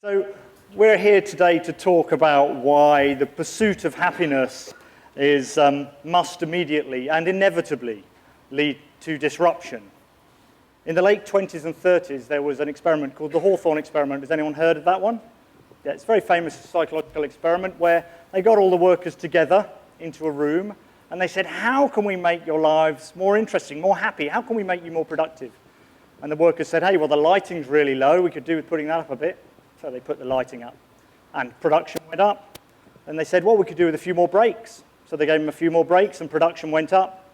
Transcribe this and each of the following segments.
So we're here today to talk about why the pursuit of happiness must immediately and inevitably lead to disruption. In the late 20s and 30s, there was an experiment called the Hawthorne experiment. Has anyone heard of that one? Yeah, it's a very famous psychological experiment where they got all the workers together into a room and they said, how can we make your lives more interesting, more happy? How can we make you more productive? And the workers said, hey, well, the lighting's really low. We could do with putting that up a bit. So they put the lighting up. And production went up. And they said, well, we could do with a few more breaks. So they gave them a few more breaks and production went up.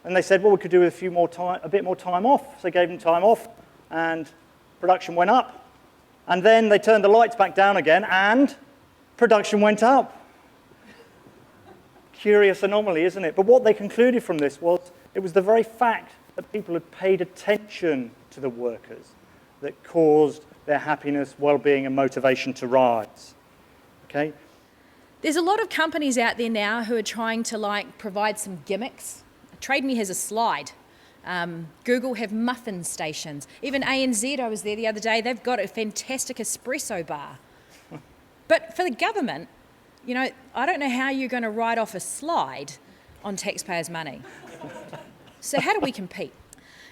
And they said, well, we could do with a bit more time off. So they gave them time off and production went up. And then they turned the lights back down again and production went up. Curious anomaly, isn't it? But what they concluded from this was it was the very fact that people had paid attention to the workers that caused their happiness, well-being, and motivation to rise. Okay? There's a lot of companies out there now who are trying to provide some gimmicks. Trade Me has a slide. Google have muffin stations. Even ANZ, I was there the other day, they've got a fantastic espresso bar. But for the government, I don't know how you're going to write off a slide on taxpayers' money. So how do we compete?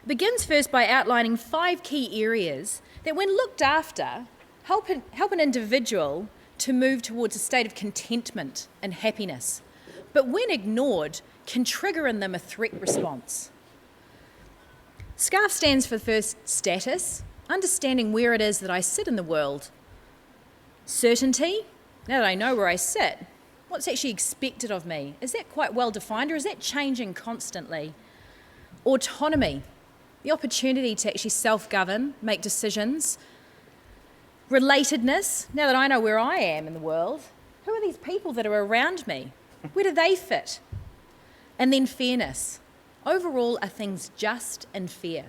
It begins first by outlining 5 key areas that, when looked after, help an individual to move towards a state of contentment and happiness, but when ignored, can trigger in them a threat response. SCARF stands for first status, understanding where it is that I sit in the world. Certainty, now that I know where I sit, what's actually expected of me? Is that quite well defined, or is that changing constantly? Autonomy, the opportunity to actually self-govern, make decisions. Relatedness, now that I know where I am in the world, who are these people that are around me? Where do they fit? And then fairness. Overall, are things just and fair?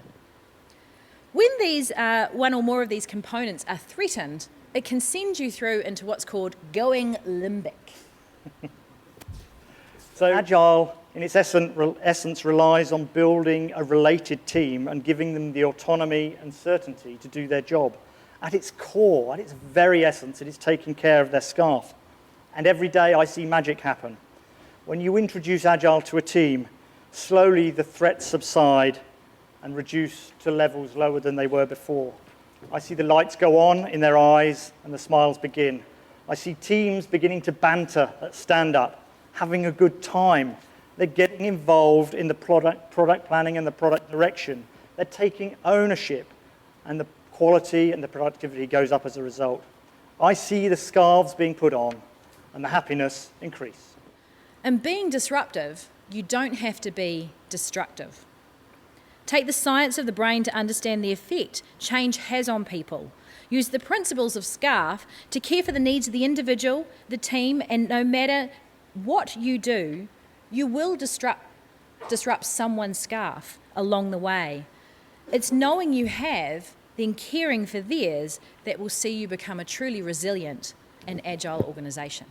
When these one or more of these components are threatened, it can send you through into what's called going limbic. So Agile, in its essence, relies on building a related team and giving them the autonomy and certainty to do their job. At its core, at its very essence, it is taking care of their SCARF. And every day I see magic happen. When you introduce Agile to a team, slowly the threats subside and reduce to levels lower than they were before. I see the lights go on in their eyes and the smiles begin. I see teams beginning to banter at stand-up, having a good time. They're getting involved in the product planning and the product direction. They're taking ownership, and the quality and the productivity goes up as a result. I see the scarves being put on and the happiness increase. And being disruptive, you don't have to be destructive. Take the science of the brain to understand the effect change has on people. Use the principles of SCARF to care for the needs of the individual, the team, and no matter what you do, you will disrupt someone's SCARF along the way. It's knowing you have, then caring for theirs, that will see you become a truly resilient and agile organisation.